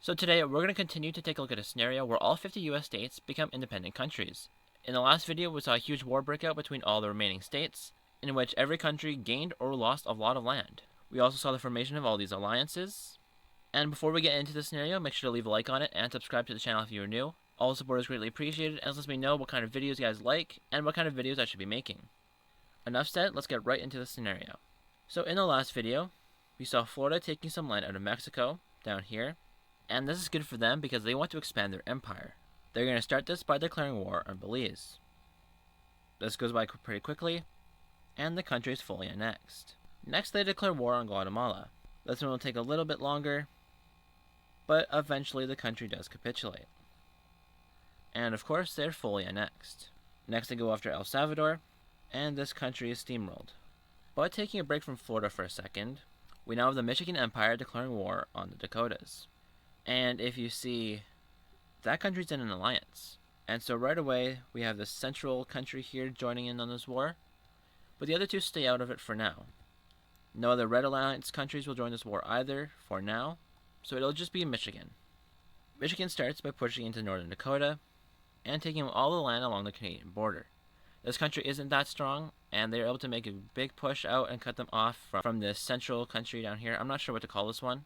So today we're going to continue to take a look at a scenario where all 50 US states become independent countries. In the last video we saw a huge war break out between all the remaining states, in which every country gained or lost a lot of land. We also saw the formation of all these alliances. And before we get into the scenario, make sure to leave a like on it and subscribe to the channel if you are new. All support is greatly appreciated, as lets me know what kind of videos you guys like and what kind of videos I should be making. Enough said, let's get right into the scenario. So in the last video, we saw Florida taking some land out of Mexico, down here. And this is good for them because they want to expand their empire. They're going to start this by declaring war on Belize. This goes by pretty quickly, and the country is fully annexed. Next, they declare war on Guatemala. This one will take a little bit longer, but eventually the country does capitulate. And of course, they're fully annexed. Next, they go after El Salvador, and this country is steamrolled. But taking a break from Florida for a second, we now have the Michigan Empire declaring war on the Dakotas. And if you see, that country's in an alliance. And so right away, we have the central country here joining in on this war. But the other two stay out of it for now. No other Red Alliance countries will join this war either, for now. So it'll just be Michigan. Michigan starts by pushing into northern Dakota, and taking all the land along the Canadian border. This country isn't that strong, and they're able to make a big push out and cut them off from this central country down here. I'm not sure what to call this one.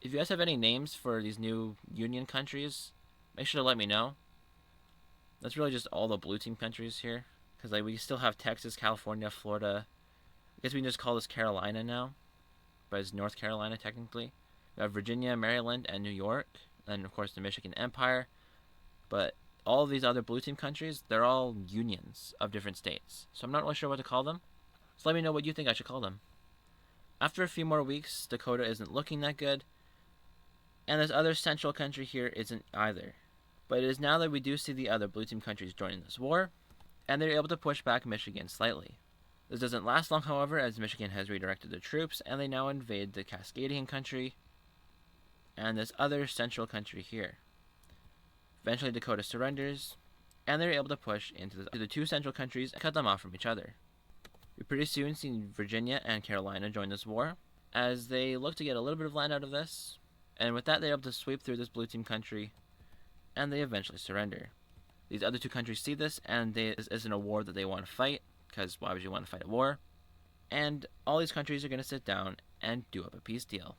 If you guys have any names for these new union countries, make sure to let me know. That's really just all the blue team countries here. Because we still have Texas, California, Florida. I guess we can just call this Carolina now. But it's North Carolina technically. We have Virginia, Maryland, and New York. And of course the Michigan Empire. But all of these other blue team countries, they're all unions of different states. So I'm not really sure what to call them. So let me know what you think I should call them. After a few more weeks, Dakota isn't looking that good. And this other central country here isn't either. But it is now that we do see the other blue team countries joining this war, and they're able to push back Michigan slightly. This doesn't last long, however, as Michigan has redirected their troops, and they now invade the Cascadian country, and this other central country here. Eventually Dakota surrenders, and they're able to push into the two central countries and cut them off from each other. We pretty soon see Virginia and Carolina join this war, as they look to get a little bit of land out of this. And with that, they're able to sweep through this blue team country, and they eventually surrender. These other two countries see this, and this isn't a war that they want to fight, because why would you want to fight a war? And all these countries are going to sit down and do up a peace deal.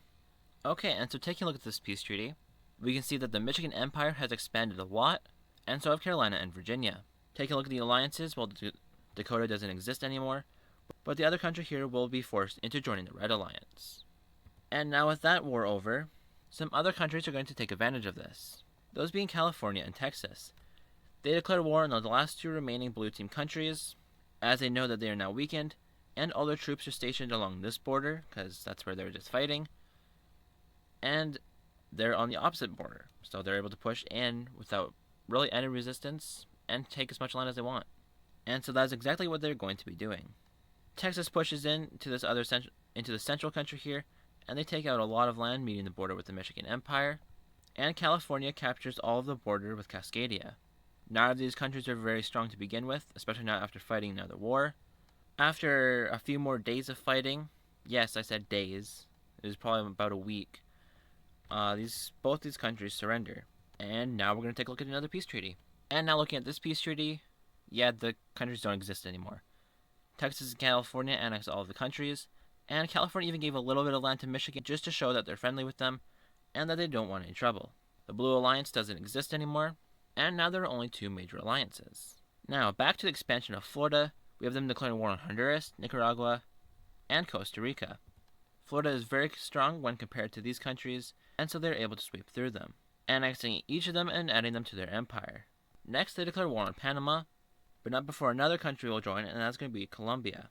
Okay, and so taking a look at this peace treaty, we can see that the Michigan Empire has expanded a lot, and so have Carolina and Virginia. Taking a look at the alliances, well, Dakota doesn't exist anymore, but the other country here will be forced into joining the Red Alliance. And now with that war over, some other countries are going to take advantage of this, those being California and Texas. They declare war on the last two remaining blue team countries, as they know that they are now weakened, and all their troops are stationed along this border, because that's where they were just fighting, and they're on the opposite border, so they're able to push in without really any resistance, and take as much land as they want. And so that's exactly what they're going to be doing. Texas pushes in to this other into the central country here, and they take out a lot of land meeting the border with the Michigan Empire, and California captures all of the border with Cascadia. None of these countries are very strong to begin with, especially not after fighting another war. After a few more days of fighting, yes, I said days, it was probably about a week, both these countries surrender. And now we're going to take a look at another peace treaty. And now looking at this peace treaty, yeah, the countries don't exist anymore. Texas and California annex all of the countries, and California even gave a little bit of land to Michigan just to show that they're friendly with them, and that they don't want any trouble. The Blue Alliance doesn't exist anymore, and now there are only two major alliances. Now, back to the expansion of Florida, we have them declaring war on Honduras, Nicaragua, and Costa Rica. Florida is very strong when compared to these countries, and so they're able to sweep through them, annexing each of them and adding them to their empire. Next, they declare war on Panama, but not before another country will join, and that's going to be Colombia.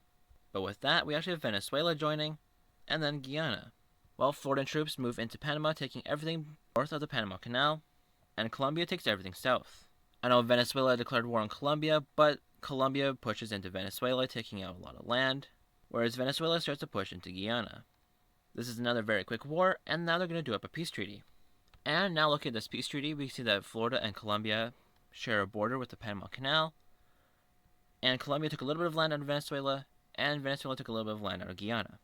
But with that, we actually have Venezuela joining, and then Guyana. Well, Floridan troops move into Panama, taking everything north of the Panama Canal, and Colombia takes everything south. I know Venezuela declared war on Colombia, but Colombia pushes into Venezuela, taking out a lot of land, whereas Venezuela starts to push into Guyana. This is another very quick war, and now they're going to do up a peace treaty. And now looking at this peace treaty, we see that Florida and Colombia share a border with the Panama Canal, and Colombia took a little bit of land out of Venezuela, and Venezuela took a little bit of land out of Guyana.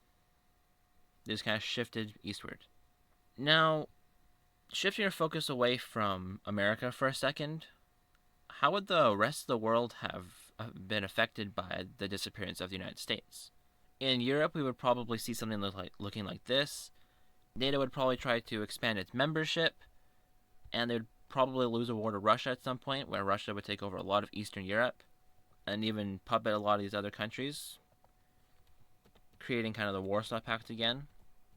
They just kind of shifted eastward. Now, Shifting your focus away from America for a second, how would the rest of the world have been affected by the disappearance of the United States? In Europe, we would probably see something looking like this. NATO would probably try to expand its membership, and they would probably lose a war to Russia at some point, where Russia would take over a lot of Eastern Europe and even puppet a lot of these other countries, creating kind of the Warsaw Pact again.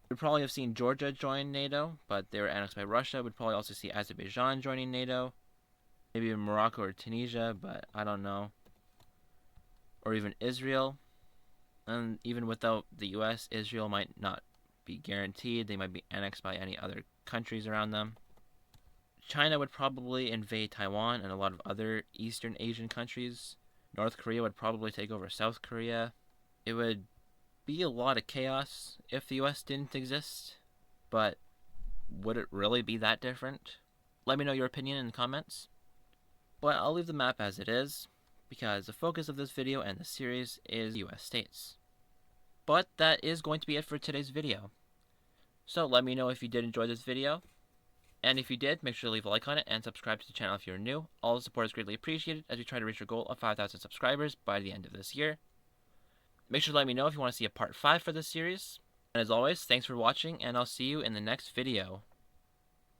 We'd probably have seen Georgia join NATO, but they were annexed by Russia. We'd probably also see Azerbaijan joining NATO, maybe Morocco or Tunisia, but I don't know. Or even Israel. And even without the US, Israel might not be guaranteed. They might be annexed by any other countries around them. China would probably invade Taiwan and a lot of other Eastern Asian countries. North Korea would probably take over South Korea. It would be a lot of chaos if the US didn't exist, but would it really be that different? Let me know your opinion in the comments. But I'll leave the map as it is, because the focus of this video and the series is US states. But that is going to be it for today's video. So let me know if you did enjoy this video, and if you did, make sure to leave a like on it and subscribe to the channel if you're new. All the support is greatly appreciated as we try to reach our goal of 5,000 subscribers by the end of this year. Make sure to let me know if you want to see a part 5 for this series. And as always, thanks for watching, and I'll see you in the next video.